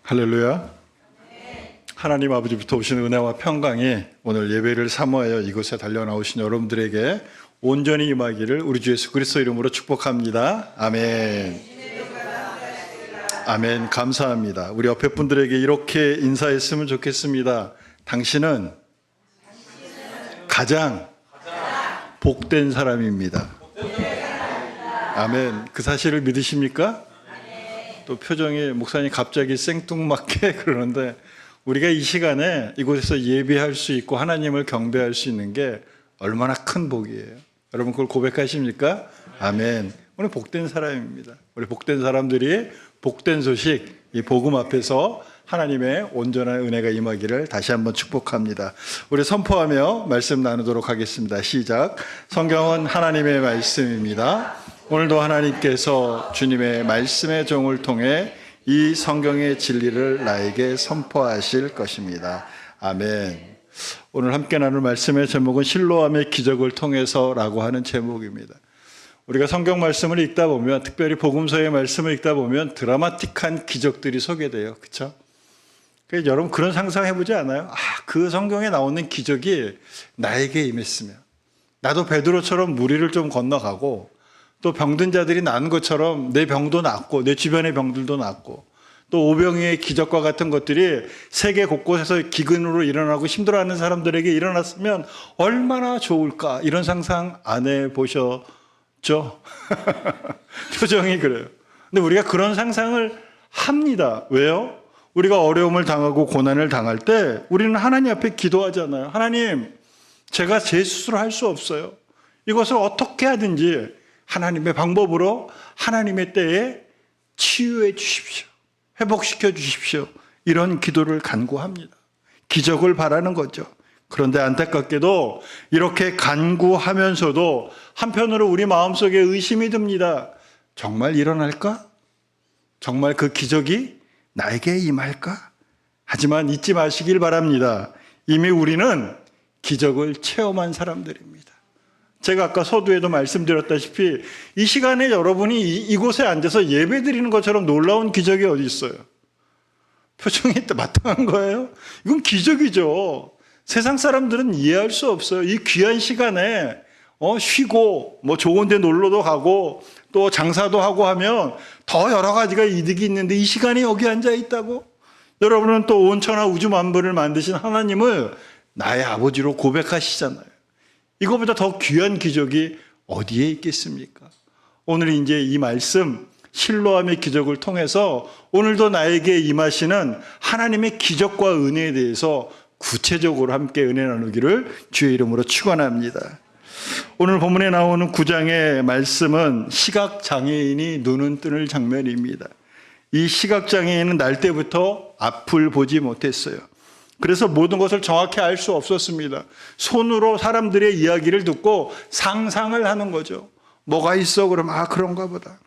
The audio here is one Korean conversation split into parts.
할렐루야. 하나님 아버지부터 오신 은혜와 평강이 오늘 예배를 사모하여 이곳에 달려나오신 여러분들에게 온전히 임하기를 우리 주 예수 그리스도 이름으로 축복합니다. 아멘. 아멘. 감사합니다. 우리 옆에 분들에게 이렇게 인사했으면 좋겠습니다. 당신은 가장 복된 사람입니다. 아멘. 그 사실을 믿으십니까? 또 표정이 목사님 갑자기 생뚱맞게 그러는데 우리가 이 시간에 이곳에서 예배할 수 있고 하나님을 경배할 수 있는 게 얼마나 큰 복이에요. 여러분 그걸 고백하십니까? 아멘. 우리 복된 사람입니다. 우리 복된 사람들이 복된 소식, 이 복음 앞에서 하나님의 온전한 은혜가 임하기를 다시 한번 축복합니다. 우리 선포하며 말씀 나누도록 하겠습니다. 시작. 성경은 하나님의 말씀입니다. 오늘도 하나님께서 주님의 말씀의 종을 통해 이 성경의 진리를 나에게 선포하실 것입니다. 아멘. 오늘 함께 나눌 말씀의 제목은 실로암의 기적을 통해서라고 하는 제목입니다. 우리가 성경 말씀을 읽다 보면, 특별히 복음서의 말씀을 읽다 보면 드라마틱한 기적들이 소개돼요. 그렇죠? 여러분 그런 상상해보지 않아요? 그 성경에 나오는 기적이 나에게 임했으면, 나도 베드로처럼 무리를 좀 건너가고 또 병든 자들이 난 것처럼 내 병도 낫고 내 주변의 병들도 낫고 또 오병이의 기적과 같은 것들이 세계 곳곳에서 기근으로 일어나고 힘들어하는 사람들에게 일어났으면 얼마나 좋을까, 이런 상상 안 해보셨죠? 표정이 그래요. 근데 우리가 그런 상상을 합니다. 왜요? 우리가 어려움을 당하고 고난을 당할 때 우리는 하나님 앞에 기도하잖아요. 하나님, 제가 제 스스로 할 수 없어요. 이것을 어떻게 하든지 하나님의 방법으로 하나님의 때에 치유해 주십시오. 회복시켜 주십시오. 이런 기도를 간구합니다. 기적을 바라는 거죠. 그런데 안타깝게도 이렇게 간구하면서도 한편으로 우리 마음속에 의심이 듭니다. 정말 일어날까? 정말 그 기적이 나에게 임할까? 하지만 잊지 마시길 바랍니다. 이미 우리는 기적을 체험한 사람들입니다. 제가 아까 서두에도 말씀드렸다시피 이 시간에 여러분이 이곳에 앉아서 예배 드리는 것처럼 놀라운 기적이 어디 있어요? 표정이 마땅한 거예요? 이건 기적이죠. 세상 사람들은 이해할 수 없어요. 이 귀한 시간에 쉬고 좋은 데 놀러도 가고 또 장사도 하고 하면 더 여러 가지가 이득이 있는데 이 시간에 여기 앉아 있다고? 여러분은 또 온 천하 우주 만물을 만드신 하나님을 나의 아버지로 고백하시잖아요. 이거보다 더 귀한 기적이 어디에 있겠습니까? 오늘 이제 이 말씀 실로암의 기적을 통해서 오늘도 나에게 임하시는 하나님의 기적과 은혜에 대해서 구체적으로 함께 은혜 나누기를 주의 이름으로 축원합니다. 오늘 본문에 나오는 9장의 말씀은 시각장애인이 눈을 뜨는 장면입니다. 이 시각장애인은 날 때부터 앞을 보지 못했어요. 그래서 모든 것을 정확히 알 수 없었습니다. 손으로 사람들의 이야기를 듣고 상상을 하는 거죠. 뭐가 있어? 그러면 그런가 보다.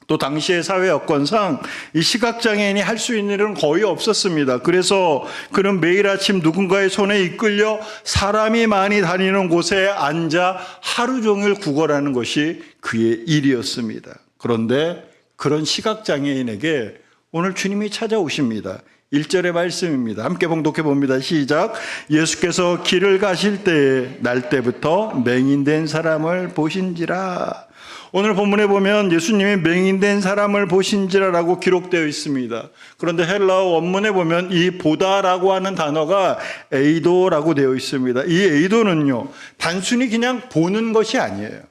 또 당시의 사회 여건상 이 시각장애인이 할 수 있는 일은 거의 없었습니다. 그래서 그는 매일 아침 누군가의 손에 이끌려 사람이 많이 다니는 곳에 앉아 하루 종일 구걸하는 것이 그의 일이었습니다. 그런데 그런 시각장애인에게 오늘 주님이 찾아오십니다. 1절의 말씀입니다. 함께 봉독해 봅니다. 시작. 예수께서 길을 가실 때에 날 때부터 맹인된 사람을 보신지라. 오늘 본문에 보면 예수님이 맹인된 사람을 보신지라라고 기록되어 있습니다. 그런데 헬라어 원문에 보면 이 보다라고 하는 단어가 에이도라고 되어 있습니다. 이 에이도는요, 단순히 그냥 보는 것이 아니에요.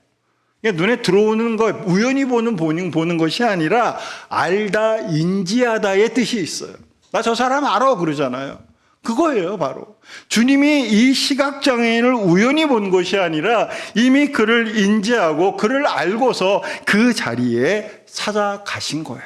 그냥 눈에 들어오는 것, 우연히 보는 것이 아니라 알다, 인지하다의 뜻이 있어요. 나 저 사람 알아 그러잖아요. 그거예요, 바로. 주님이 이 시각장애인을 우연히 본 것이 아니라 이미 그를 인지하고 그를 알고서 그 자리에 찾아가신 거예요.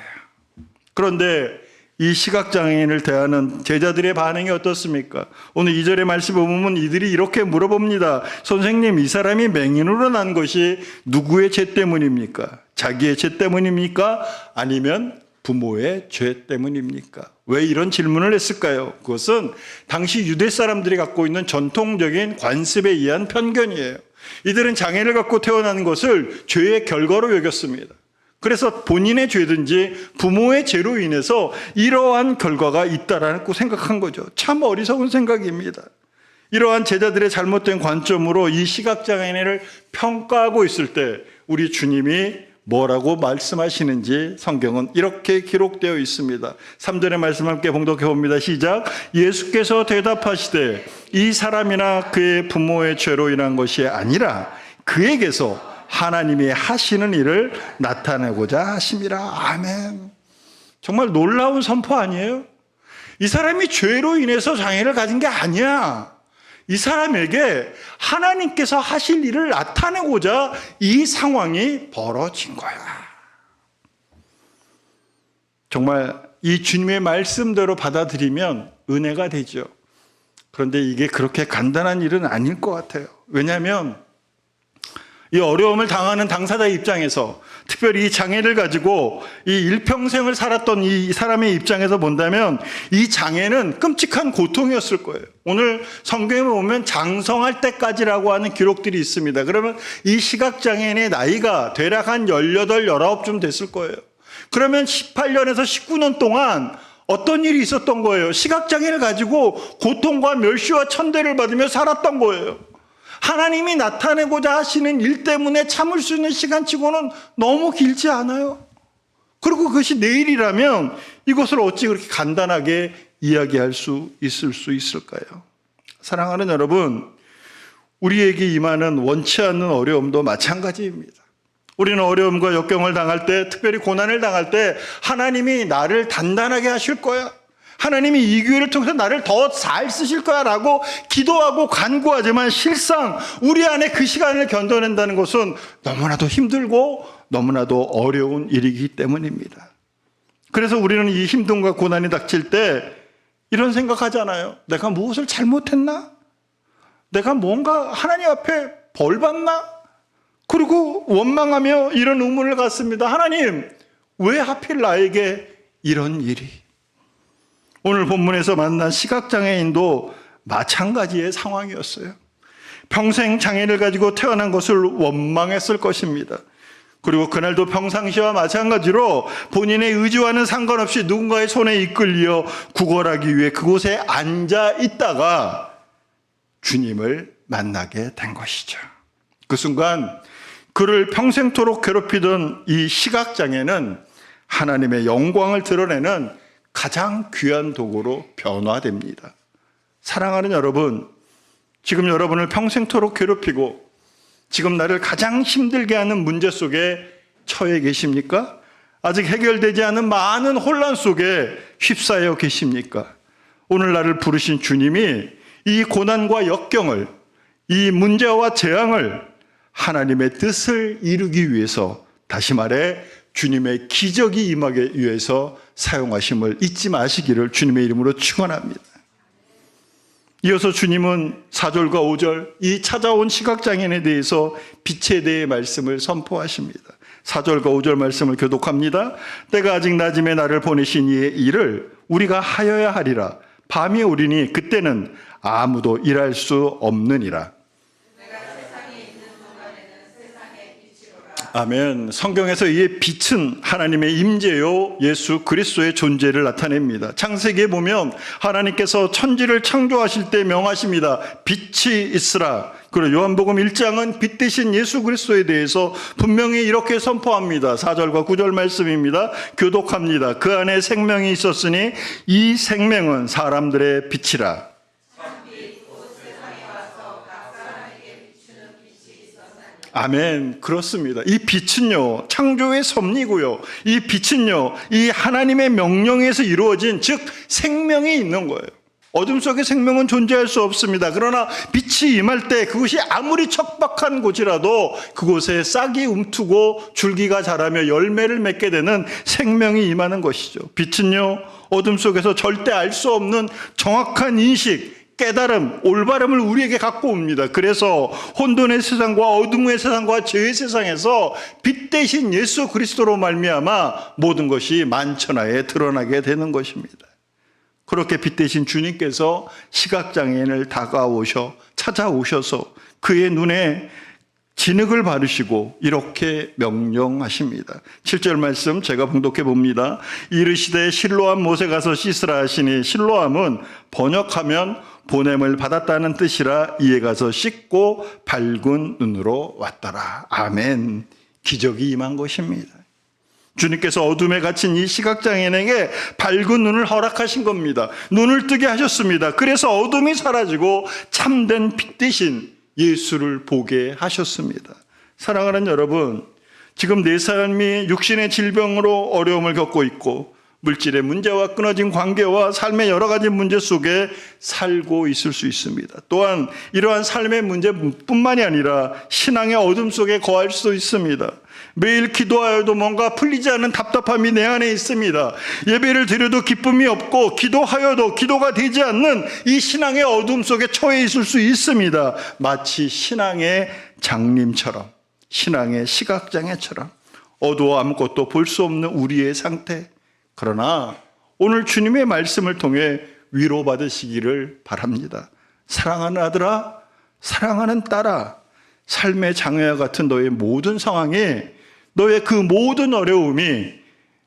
그런데 이 시각장애인을 대하는 제자들의 반응이 어떻습니까? 오늘 2절의 말씀을 보면 이들이 이렇게 물어봅니다. 선생님, 이 사람이 맹인으로 난 것이 누구의 죄 때문입니까? 자기의 죄 때문입니까? 아니면 부모의 죄 때문입니까? 왜 이런 질문을 했을까요? 그것은 당시 유대 사람들이 갖고 있는 전통적인 관습에 의한 편견이에요. 이들은 장애를 갖고 태어난 것을 죄의 결과로 여겼습니다. 그래서 본인의 죄든지 부모의 죄로 인해서 이러한 결과가 있다라고 생각한 거죠. 참 어리석은 생각입니다. 이러한 제자들의 잘못된 관점으로 이 시각장애인을 평가하고 있을 때 우리 주님이 뭐라고 말씀하시는지 성경은 이렇게 기록되어 있습니다. 3절의 말씀 함께 봉독해 봅니다. 시작. 예수께서 대답하시되 이 사람이나 그의 부모의 죄로 인한 것이 아니라 그에게서 하나님이 하시는 일을 나타내고자 하심이라. 아멘. 정말 놀라운 선포 아니에요? 이 사람이 죄로 인해서 장애를 가진 게 아니야. 이 사람에게 하나님께서 하실 일을 나타내고자 이 상황이 벌어진 거야. 정말 이 주님의 말씀대로 받아들이면 은혜가 되죠. 그런데 이게 그렇게 간단한 일은 아닐 것 같아요. 왜냐하면 이 어려움을 당하는 당사자의 입장에서, 특별히 이 장애를 가지고 이 일평생을 살았던 이 사람의 입장에서 본다면 이 장애는 끔찍한 고통이었을 거예요. 오늘 성경에 보면 장성할 때까지라고 하는 기록들이 있습니다. 그러면 이 시각장애인의 나이가 대략 한 18, 19쯤 됐을 거예요. 그러면 18년에서 19년 동안 어떤 일이 있었던 거예요? 시각장애를 가지고 고통과 멸시와 천대를 받으며 살았던 거예요. 하나님이 나타내고자 하시는 일 때문에 참을 수 있는 시간치고는 너무 길지 않아요? 그리고 그것이 내일이라면 이것을 어찌 그렇게 간단하게 이야기할 수 있을까요? 사랑하는 여러분, 우리에게 임하는 원치 않는 어려움도 마찬가지입니다. 우리는 어려움과 역경을 당할 때, 특별히 고난을 당할 때 하나님이 나를 단단하게 하실 거야, 하나님이 이 기회를 통해서 나를 더 잘 쓰실 거야 라고 기도하고 간구하지만 실상 우리 안에 그 시간을 견뎌낸다는 것은 너무나도 힘들고 너무나도 어려운 일이기 때문입니다. 그래서 우리는 이 힘듦과 고난이 닥칠 때 이런 생각하잖아요. 내가 무엇을 잘못했나? 내가 뭔가 하나님 앞에 벌 받나? 그리고 원망하며 이런 의문을 갖습니다. 하나님, 왜 하필 나에게 이런 일이? 오늘 본문에서 만난 시각장애인도 마찬가지의 상황이었어요. 평생 장애를 가지고 태어난 것을 원망했을 것입니다. 그리고 그날도 평상시와 마찬가지로 본인의 의지와는 상관없이 누군가의 손에 이끌려 구걸하기 위해 그곳에 앉아 있다가 주님을 만나게 된 것이죠. 그 순간 그를 평생토록 괴롭히던 이 시각장애는 하나님의 영광을 드러내는 가장 귀한 도구로 변화됩니다. 사랑하는 여러분, 지금 여러분을 평생토록 괴롭히고 지금 나를 가장 힘들게 하는 문제 속에 처해 계십니까? 아직 해결되지 않은 많은 혼란 속에 휩싸여 계십니까? 오늘 나를 부르신 주님이 이 고난과 역경을, 이 문제와 재앙을 하나님의 뜻을 이루기 위해서, 다시 말해 주님의 기적이 임하기 위해서 사용하심을 잊지 마시기를 주님의 이름으로 축원합니다. 이어서 주님은 4절과 5절 이 찾아온 시각장애인에 대해서 빛에 대해 말씀을 선포하십니다. 4절과 5절 말씀을 교독합니다. 때가 아직 낮음에 나를 보내신 이의 일을 우리가 하여야 하리라. 밤이 오리니 그때는 아무도 일할 수 없느니라. 아멘. 성경에서 이 빛은 하나님의 임재요 예수 그리스도의 존재를 나타냅니다. 창세기에 보면 하나님께서 천지를 창조하실 때 명하십니다. 빛이 있으라. 그리고 요한복음 1장은 빛 대신 예수 그리스도에 대해서 분명히 이렇게 선포합니다. 4절과 9절 말씀입니다. 교독합니다. 그 안에 생명이 있었으니 이 생명은 사람들의 빛이라. 아멘. 그렇습니다. 이 빛은요, 창조의 섭리고요. 이 빛은요, 이 하나님의 명령에서 이루어진, 즉 생명이 있는 거예요. 어둠 속에 생명은 존재할 수 없습니다. 그러나 빛이 임할 때 그것이 아무리 척박한 곳이라도 그곳에 싹이 움트고 줄기가 자라며 열매를 맺게 되는 생명이 임하는 것이죠. 빛은요, 어둠 속에서 절대 알 수 없는 정확한 인식, 깨달음, 올바름을 우리에게 갖고 옵니다. 그래서 혼돈의 세상과 어둠의 세상과 죄의 세상에서 빛 대신 예수 그리스도로 말미암아 모든 것이 만천하에 드러나게 되는 것입니다. 그렇게 빛 대신 주님께서 시각장애인을 찾아오셔서 그의 눈에 진흙을 바르시고 이렇게 명령하십니다. 7절 말씀 제가 봉독해 봅니다. 이르시되 실로암 못에 가서 씻으라 하시니, 실로암은 번역하면 보냄을 받았다는 뜻이라 이에 가서 씻고 밝은 눈으로 왔더라. 아멘. 기적이 임한 것입니다. 주님께서 어둠에 갇힌 이 시각장애인에게 밝은 눈을 허락하신 겁니다. 눈을 뜨게 하셨습니다. 그래서 어둠이 사라지고 참된 빛 대신 예수를 보게 하셨습니다. 사랑하는 여러분, 지금 내 삶이 육신의 질병으로 어려움을 겪고 있고 물질의 문제와 끊어진 관계와 삶의 여러 가지 문제 속에 살고 있을 수 있습니다. 또한 이러한 삶의 문제뿐만이 아니라 신앙의 어둠 속에 거할 수도 있습니다. 매일 기도하여도 뭔가 풀리지 않는 답답함이 내 안에 있습니다. 예배를 드려도 기쁨이 없고 기도하여도 기도가 되지 않는 이 신앙의 어둠 속에 처해 있을 수 있습니다. 마치 신앙의 장님처럼, 신앙의 시각장애처럼 어두워 아무것도 볼 수 없는 우리의 상태. 그러나 오늘 주님의 말씀을 통해 위로받으시기를 바랍니다. 사랑하는 아들아, 사랑하는 딸아, 삶의 장애와 같은 너의 모든 상황에, 너의 그 모든 어려움이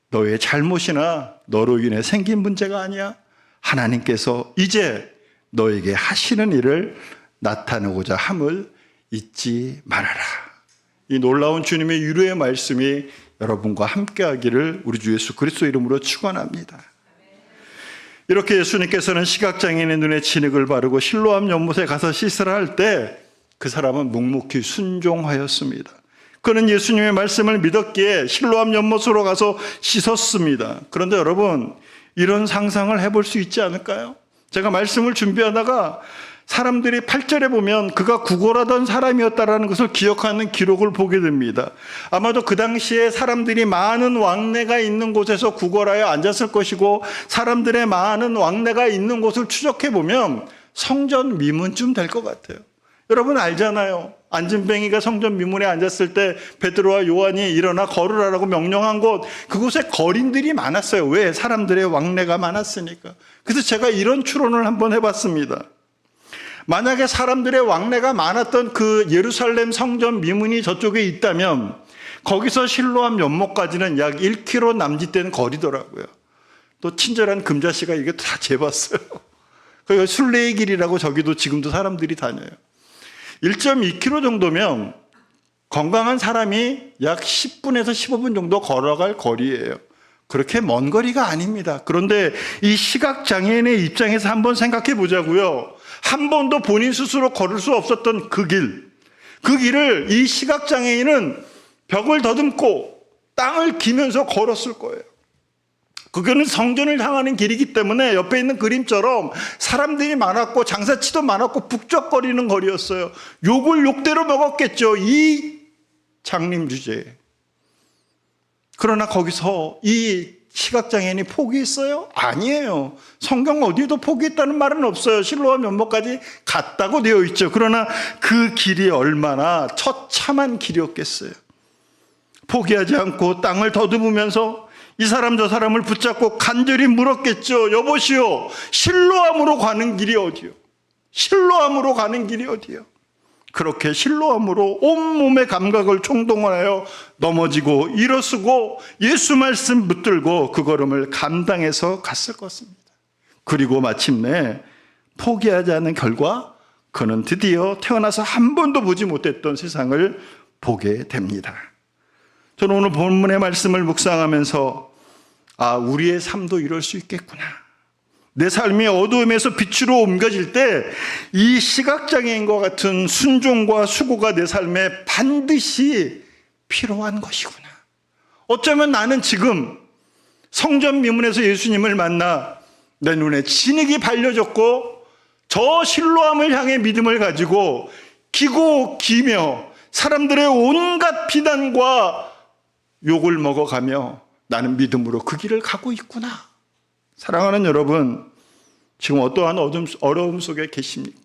너의 잘못이나 너로 인해 생긴 문제가 아니야. 하나님께서 이제 너에게 하시는 일을 나타내고자 함을 잊지 말아라. 이 놀라운 주님의 위로의 말씀이 여러분과 함께하기를 우리 주 예수 그리스도 이름으로 축원합니다. 이렇게 예수님께서는 시각장애인의 눈에 진흙을 바르고 실로암 연못에 가서 씻으라 할 때 그 사람은 묵묵히 순종하였습니다. 그는 예수님의 말씀을 믿었기에 실로암 연못으로 가서 씻었습니다. 그런데 여러분, 이런 상상을 해볼 수 있지 않을까요? 제가 말씀을 준비하다가 사람들이 8절에 보면 그가 구걸하던 사람이었다라는 것을 기억하는 기록을 보게 됩니다. 아마도 그 당시에 사람들이 많은 왕래가 있는 곳에서 구걸하여 앉았을 것이고, 사람들의 많은 왕래가 있는 곳을 추적해 보면 성전 미문쯤 될 것 같아요. 여러분 알잖아요. 안진뱅이가 성전 미문에 앉았을 때 베드로와 요한이 일어나 걸으라고 명령한 곳, 그곳에 거린들이 많았어요. 왜? 사람들의 왕래가 많았으니까. 그래서 제가 이런 추론을 한번 해봤습니다. 만약에 사람들의 왕래가 많았던 그 예루살렘 성전 미문이 저쪽에 있다면 거기서 실로암 연못까지는 약 1km 남짓되는 거리더라고요. 또 친절한 금자씨가 이게 다 재봤어요. 거기가 순례의 길이라고 저기도 지금도 사람들이 다녀요. 1.2km 정도면 건강한 사람이 약 10분에서 15분 정도 걸어갈 거리예요. 그렇게 먼 거리가 아닙니다. 그런데 이 시각장애인의 입장에서 한번 생각해 보자고요. 한 번도 본인 스스로 걸을 수 없었던 그 길을 이 시각장애인은 벽을 더듬고 땅을 기면서 걸었을 거예요. 그거는 성전을 향하는 길이기 때문에 옆에 있는 그림처럼 사람들이 많았고 장사치도 많았고 북적거리는 거리였어요. 욕을 욕대로 먹었겠죠, 이 장님 주제에. 그러나 거기서 이 시각장애인이 포기했어요? 아니에요. 성경 어디에도 포기했다는 말은 없어요. 실로암 연못까지 갔다고 되어 있죠. 그러나 그 길이 얼마나 처참한 길이었겠어요. 포기하지 않고 땅을 더듬으면서 이 사람 저 사람을 붙잡고 간절히 물었겠죠. 여보시오, 실로암으로 가는 길이 어디요? 실로암으로 가는 길이 어디요? 그렇게 실로암으로 온몸의 감각을 총동원하여 넘어지고 일어서고 예수 말씀 붙들고 그 걸음을 감당해서 갔을 것입니다. 그리고 마침내 포기하지 않은 결과 그는 드디어 태어나서 한 번도 보지 못했던 세상을 보게 됩니다. 저는 오늘 본문의 말씀을 묵상하면서 우리의 삶도 이럴 수 있겠구나. 내 삶이 어두움에서 빛으로 옮겨질 때 이 시각장애인과 같은 순종과 수고가 내 삶에 반드시 필요한 것이구나. 어쩌면 나는 지금 성전 미문에서 예수님을 만나 내 눈에 진흙이 발려졌고 저 실로암을 향해 믿음을 가지고 기고 기며 사람들의 온갖 비난과 욕을 먹어가며 나는 믿음으로 그 길을 가고 있구나. 사랑하는 여러분, 지금 어떠한 어려움 속에 계십니까?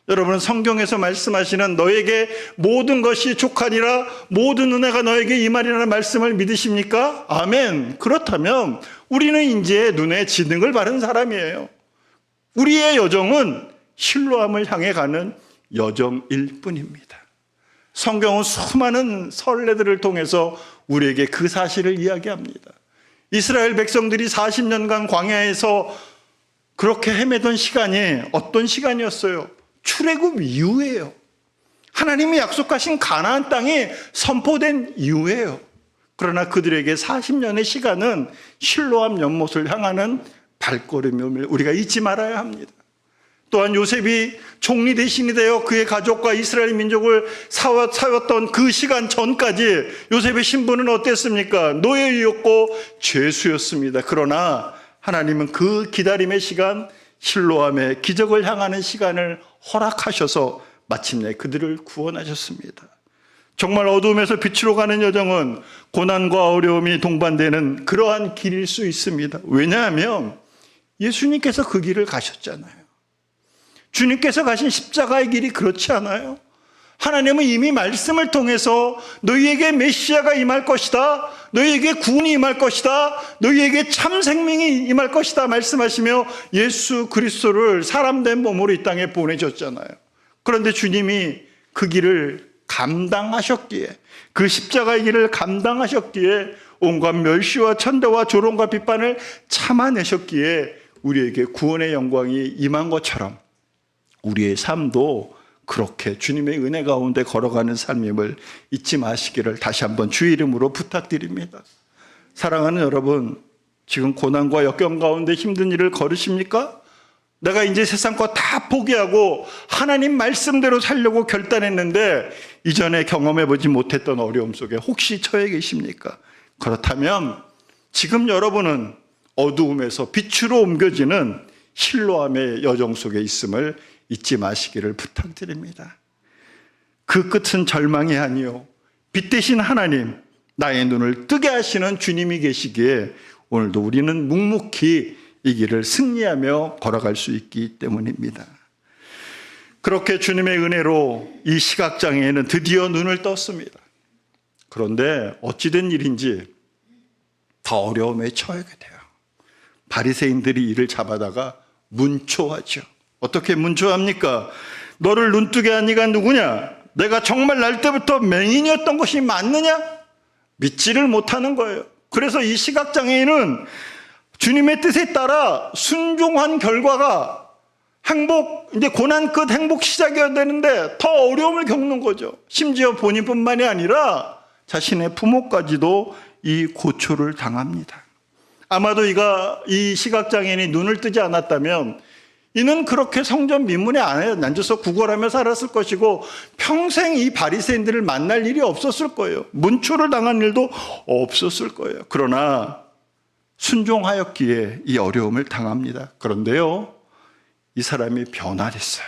여러분은 성경에서 말씀하시는 너에게 모든 것이 족하니라, 모든 은혜가 너에게 임하리라는 말씀을 믿으십니까? 아멘. 그렇다면 우리는 이제 눈에 진흙을 바른 사람이에요. 우리의 여정은 실로암을 향해 가는 여정일 뿐입니다. 성경은 수많은 선례들을 통해서 우리에게 그 사실을 이야기합니다. 이스라엘 백성들이 40년간 광야에서 그렇게 헤매던 시간이 어떤 시간이었어요? 출애굽 이후예요. 하나님이 약속하신 가나안 땅이 선포된 이후예요. 그러나 그들에게 40년의 시간은 실로암 연못을 향하는 발걸음임을 우리가 잊지 말아야 합니다. 또한 요셉이 총리 대신이 되어 그의 가족과 이스라엘 민족을 사왔던 그 시간 전까지 요셉의 신분은 어땠습니까? 노예였고 죄수였습니다. 그러나 하나님은 그 기다림의 시간, 실로암의 기적을 향하는 시간을 허락하셔서 마침내 그들을 구원하셨습니다. 정말 어두움에서 빛으로 가는 여정은 고난과 어려움이 동반되는 그러한 길일 수 있습니다. 왜냐하면 예수님께서 그 길을 가셨잖아요. 주님께서 가신 십자가의 길이 그렇지 않아요? 하나님은 이미 말씀을 통해서 너희에게 메시아가 임할 것이다, 너희에게 구원이 임할 것이다, 너희에게 참 생명이 임할 것이다 말씀하시며 예수 그리스도를 사람된 몸으로 이 땅에 보내셨잖아요. 그런데 주님이 그 길을 감당하셨기에, 그 십자가의 길을 감당하셨기에 온갖 멸시와 천대와 조롱과 비판을 참아내셨기에 우리에게 구원의 영광이 임한 것처럼 우리의 삶도 그렇게 주님의 은혜 가운데 걸어가는 삶임을 잊지 마시기를 다시 한번 주의 이름으로 부탁드립니다. 사랑하는 여러분, 지금 고난과 역경 가운데 힘든 일을 걸으십니까? 내가 이제 세상 거 다 포기하고 하나님 말씀대로 살려고 결단했는데 이전에 경험해보지 못했던 어려움 속에 혹시 처해 계십니까? 그렇다면 지금 여러분은 어두움에서 빛으로 옮겨지는 실로암의 여정 속에 있음을 잊지 마시기를 부탁드립니다. 그 끝은 절망이 아니요, 빛 대신 하나님, 나의 눈을 뜨게 하시는 주님이 계시기에 오늘도 우리는 묵묵히 이 길을 승리하며 걸어갈 수 있기 때문입니다. 그렇게 주님의 은혜로 이 시각장애인은 드디어 눈을 떴습니다. 그런데 어찌된 일인지 더 어려움에 처하게 돼요. 바리새인들이 이를 잡아다가 문초하죠. 어떻게 문초합니까? 너를 눈뜨게 한 이가 누구냐? 내가 정말 날 때부터 맹인이었던 것이 맞느냐? 믿지를 못하는 거예요. 그래서 이 시각장애인은 주님의 뜻에 따라 순종한 결과가 이제 고난 끝 행복 시작이어야 되는데 더 어려움을 겪는 거죠. 심지어 본인뿐만이 아니라 자신의 부모까지도 이 고초를 당합니다. 아마도 이 시각장애인이 눈을 뜨지 않았다면 이는 그렇게 성전 민문에 앉아서 구걸하며 살았을 것이고 평생 이 바리새인들을 만날 일이 없었을 거예요. 문초를 당한 일도 없었을 거예요. 그러나 순종하였기에 이 어려움을 당합니다. 그런데요, 이 사람이 변화됐어요.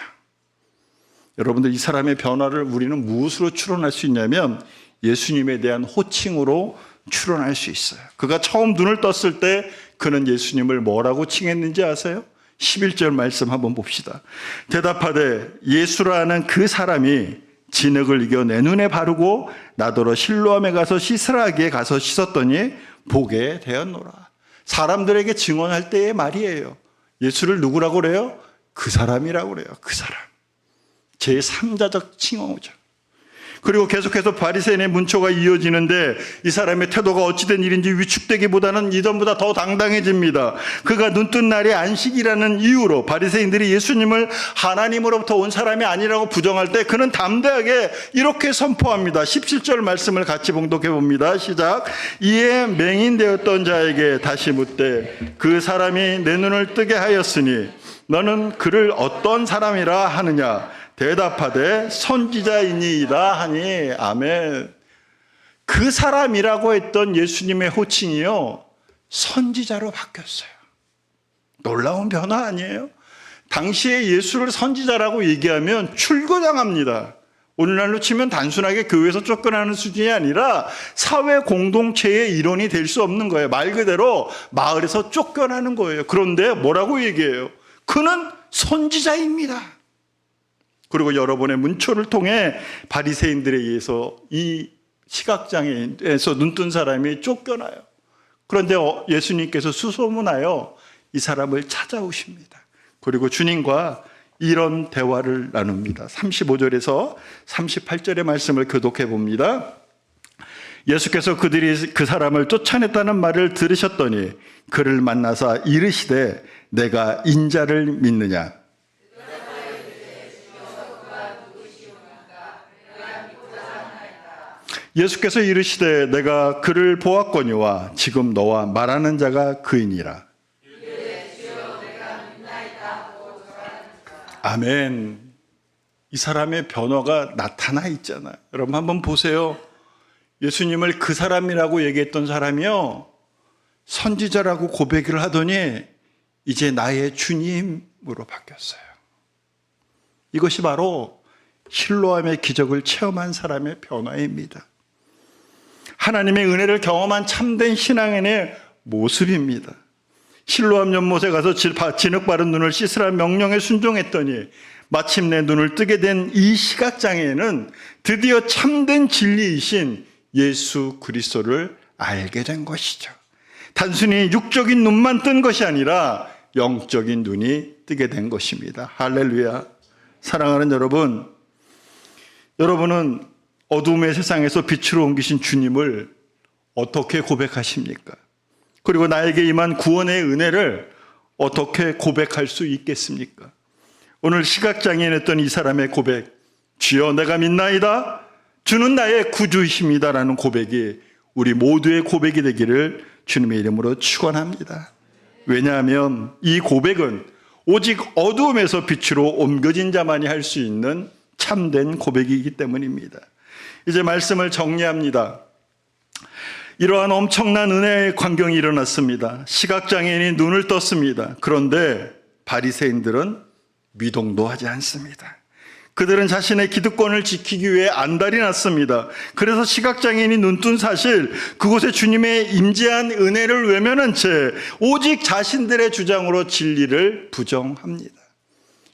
여러분들, 이 사람의 변화를 우리는 무엇으로 추론할 수 있냐면 예수님에 대한 호칭으로 추론할 수 있어요. 그가 처음 눈을 떴을 때 그는 예수님을 뭐라고 칭했는지 아세요? 11절 말씀 한번 봅시다. 대답하되 예수라는 그 사람이 진흙을 이겨 내 눈에 바르고 나더러 실로암에 가서 씻으라 하기에 가서 씻었더니 보게 되었노라. 사람들에게 증언할 때의 말이에요. 예수를 누구라고 그래요? 그 사람이라고 그래요. 그 사람. 제3자적 칭호죠. 그리고 계속해서 바리새인의 문초가 이어지는데 이 사람의 태도가 어찌된 일인지 위축되기보다는 이전보다 더 당당해집니다. 그가 눈뜬 날이 안식이라는 이유로 바리새인들이 예수님을 하나님으로부터 온 사람이 아니라고 부정할 때 그는 담대하게 이렇게 선포합니다. 17절 말씀을 같이 봉독해 봅니다. 시작. 이에 맹인되었던 자에게 다시 묻되 그 사람이 내 눈을 뜨게 하였으니 너는 그를 어떤 사람이라 하느냐? 대답하되 선지자이니이다 하니 아멘. 그 사람이라고 했던 예수님의 호칭이요, 선지자로 바뀌었어요. 놀라운 변화 아니에요? 당시에 예수를 선지자라고 얘기하면 출교당합니다. 오늘날로 치면 단순하게 교회에서 쫓겨나는 수준이 아니라 사회 공동체의 일원이 될 수 없는 거예요. 말 그대로 마을에서 쫓겨나는 거예요. 그런데 뭐라고 얘기해요? 그는 선지자입니다. 그리고 여러분의 문초를 통해 바리새인들에 의해서 이 시각장애인에서 눈뜬 사람이 쫓겨나요. 그런데 예수님께서 수소문하여 이 사람을 찾아오십니다. 그리고 주님과 이런 대화를 나눕니다. 35절에서 38절의 말씀을 교독해 봅니다. 예수께서 그들이 그 사람을 쫓아냈다는 말을 들으셨더니 그를 만나사 이르시되 내가 인자를 믿느냐. 예수께서 이르시되 내가 그를 보았거니와 지금 너와 말하는 자가 그이니라. 아멘. 이 사람의 변화가 나타나 있잖아요. 여러분 한번 보세요. 예수님을 그 사람이라고 얘기했던 사람이요, 선지자라고 고백을 하더니 이제 나의 주님으로 바뀌었어요. 이것이 바로 실로암의 기적을 체험한 사람의 변화입니다. 하나님의 은혜를 경험한 참된 신앙인의 모습입니다. 실로암 연못에 가서 진흙 바른 눈을 씻으라는 명령에 순종했더니 마침내 눈을 뜨게 된 이 시각장애인은 드디어 참된 진리이신 예수 그리스도를 알게 된 것이죠. 단순히 육적인 눈만 뜬 것이 아니라 영적인 눈이 뜨게 된 것입니다. 할렐루야. 사랑하는 여러분, 여러분은 어둠의 세상에서 빛으로 옮기신 주님을 어떻게 고백하십니까? 그리고 나에게 임한 구원의 은혜를 어떻게 고백할 수 있겠습니까? 오늘 시각장애인했던 이 사람의 고백, 주여 내가 믿나이다, 주는 나의 구주이십니다 라는 고백이 우리 모두의 고백이 되기를 주님의 이름으로 축원합니다. 왜냐하면 이 고백은 오직 어두움에서 빛으로 옮겨진 자만이 할 수 있는 참된 고백이기 때문입니다. 이제 말씀을 정리합니다. 이러한 엄청난 은혜의 광경이 일어났습니다. 시각장애인이 눈을 떴습니다. 그런데 바리새인들은 미동도 하지 않습니다. 그들은 자신의 기득권을 지키기 위해 안달이 났습니다. 그래서 시각장애인이 눈뜬 사실, 그곳에 주님의 임재한 은혜를 외면한 채 오직 자신들의 주장으로 진리를 부정합니다.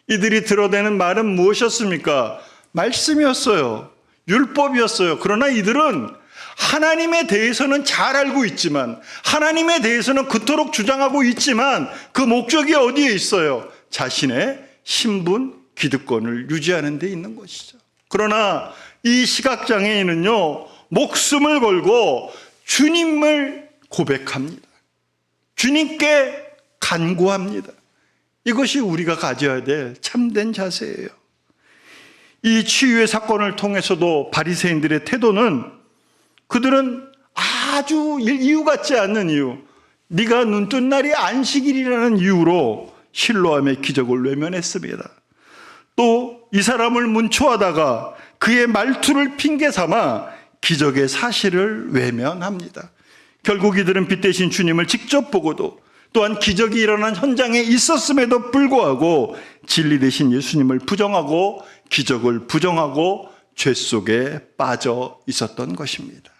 이들이 드러내는 말은 무엇이었습니까? 말씀이었어요. 율법이었어요. 그러나 이들은 하나님에 대해서는 잘 알고 있지만, 하나님에 대해서는 그토록 주장하고 있지만 그 목적이 어디에 있어요? 자신의 신분, 기득권을 유지하는 데 있는 것이죠. 그러나 이 시각장애인은요, 목숨을 걸고 주님을 고백합니다. 주님께 간구합니다. 이것이 우리가 가져야 될 참된 자세예요. 이 치유의 사건을 통해서도 바리새인들의 태도는, 그들은 아주 이유 같지 않는 이유, 네가 눈뜬 날이 안식일이라는 이유로 실로암의 기적을 외면했습니다. 또 이 사람을 문초하다가 그의 말투를 핑계 삼아 기적의 사실을 외면합니다. 결국 이들은 빛 대신 주님을 직접 보고도, 또한 기적이 일어난 현장에 있었음에도 불구하고 진리 대신 예수님을 부정하고 기적을 부정하고 죄 속에 빠져 있었던 것입니다.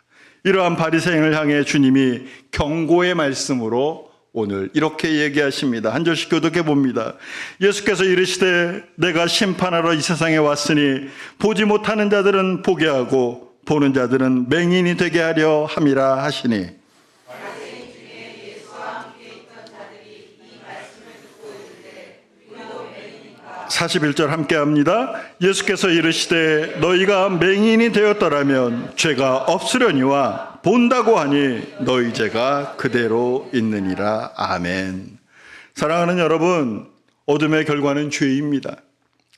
이러한 바리새인을 향해 주님이 경고의 말씀으로 오늘 이렇게 얘기하십니다. 한 절씩 교독해 봅니다. 예수께서 이르시되 내가 심판하러 이 세상에 왔으니 보지 못하는 자들은 보게 하고 보는 자들은 맹인이 되게 하려 함이라 하시니, 41절 함께 합니다. 예수께서 이르시되 너희가 맹인이 되었더라면 죄가 없으려니와 본다고 하니 너희 죄가 그대로 있느니라. 아멘. 사랑하는 여러분, 어둠의 결과는 죄입니다.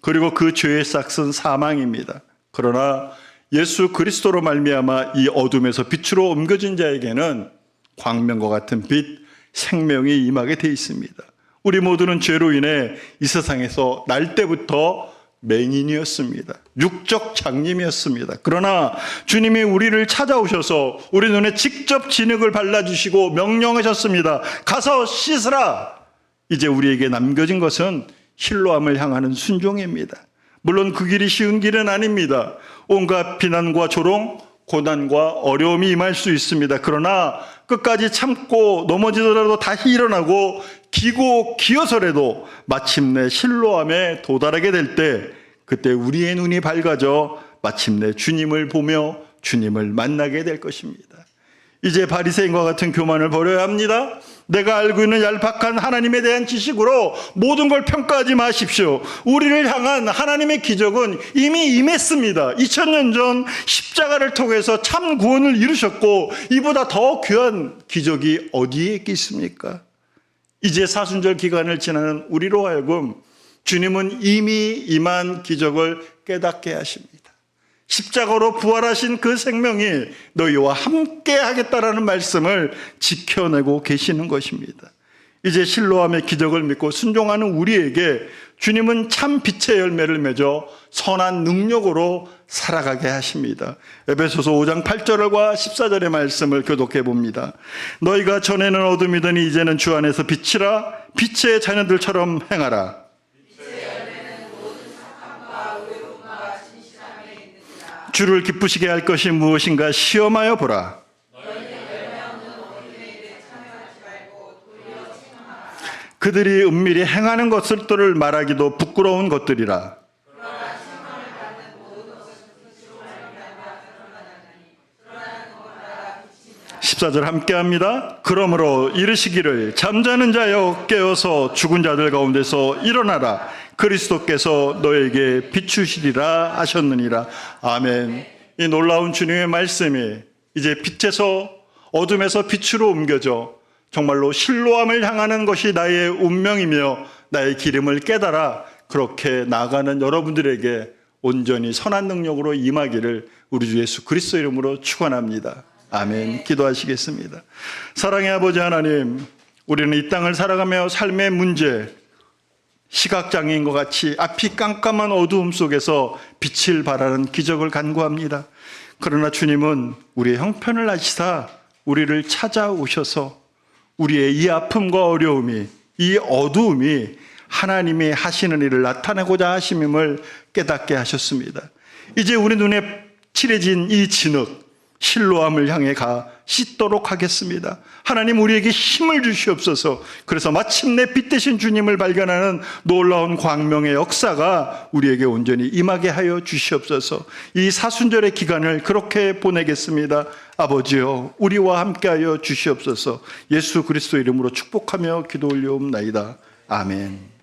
그리고 그 죄의 싹은 사망입니다. 그러나 예수 그리스도로 말미암아 이 어둠에서 빛으로 옮겨진 자에게는 광명과 같은 빛, 생명이 임하게 돼 있습니다. 우리 모두는 죄로 인해 이 세상에서 날 때부터 맹인이었습니다. 육적 장님이었습니다. 그러나 주님이 우리를 찾아오셔서 우리 눈에 직접 진흙을 발라주시고 명령하셨습니다. 가서 씻으라. 이제 우리에게 남겨진 것은 실로암을 향하는 순종입니다. 물론 그 길이 쉬운 길은 아닙니다. 온갖 비난과 조롱, 고난과 어려움이 임할 수 있습니다. 그러나 끝까지 참고 넘어지더라도 다시 일어나고 기고 기어서라도 마침내 실로암에 도달하게 될 때, 그때 우리의 눈이 밝아져 마침내 주님을 보며 주님을 만나게 될 것입니다. 이제 바리새인과 같은 교만을 버려야 합니다. 내가 알고 있는 얄팍한 하나님에 대한 지식으로 모든 걸 평가하지 마십시오. 우리를 향한 하나님의 기적은 이미 임했습니다. 2000년 전 십자가를 통해서 참 구원을 이루셨고 이보다 더 귀한 기적이 어디에 있겠습니까? 이제 사순절 기간을 지나는 우리로 하여금 주님은 이미 임한 기적을 깨닫게 하십니다. 십자가로 부활하신 그 생명이 너희와 함께 하겠다라는 말씀을 지켜내고 계시는 것입니다. 이제 실로암의 기적을 믿고 순종하는 우리에게 주님은 참 빛의 열매를 맺어 선한 능력으로 살아가게 하십니다. 에베소서 5장 8절과 14절의 말씀을 교독해 봅니다. 너희가 전에는 어둠이더니 이제는 주 안에서 빛이라. 빛의 자녀들처럼 행하라. 주를 기쁘시게 할 것이 무엇인가 시험하여 보라. 그들이 은밀히 행하는 것들을 말하기도 부끄러운 것들이라. 14절 함께합니다. 그러므로 이르시기를 잠자는 자여 깨어서 죽은 자들 가운데서 일어나라. 그리스도께서 너에게 비추시리라 하셨느니라. 아멘. 이 놀라운 주님의 말씀이 이제 빛에서 어둠에서 빛으로 옮겨져 정말로 실로암을 향하는 것이 나의 운명이며 나의 기름을 깨달아 그렇게 나아가는 여러분들에게 온전히 선한 능력으로 임하기를 우리 주 예수 그리스도 이름으로 축원합니다. 아멘. 기도하시겠습니다. 사랑의 아버지 하나님, 우리는 이 땅을 살아가며 삶의 문제, 시각장애인과 같이 앞이 깜깜한 어두움 속에서 빛을 발하는 기적을 간구합니다. 그러나 주님은 우리의 형편을 아시사 우리를 찾아오셔서 우리의 이 아픔과 어려움이, 이 어두움이 하나님이 하시는 일을 나타내고자 하심임을 깨닫게 하셨습니다. 이제 우리 눈에 칠해진 이 진흙, 실로암을 향해 가 씻도록 하겠습니다. 하나님 우리에게 힘을 주시옵소서. 그래서 마침내 빛 대신 주님을 발견하는 놀라운 광명의 역사가 우리에게 온전히 임하게 하여 주시옵소서. 이 사순절의 기간을 그렇게 보내겠습니다. 아버지여, 우리와 함께하여 주시옵소서. 예수 그리스도 이름으로 축복하며 기도 올려옵나이다. 아멘.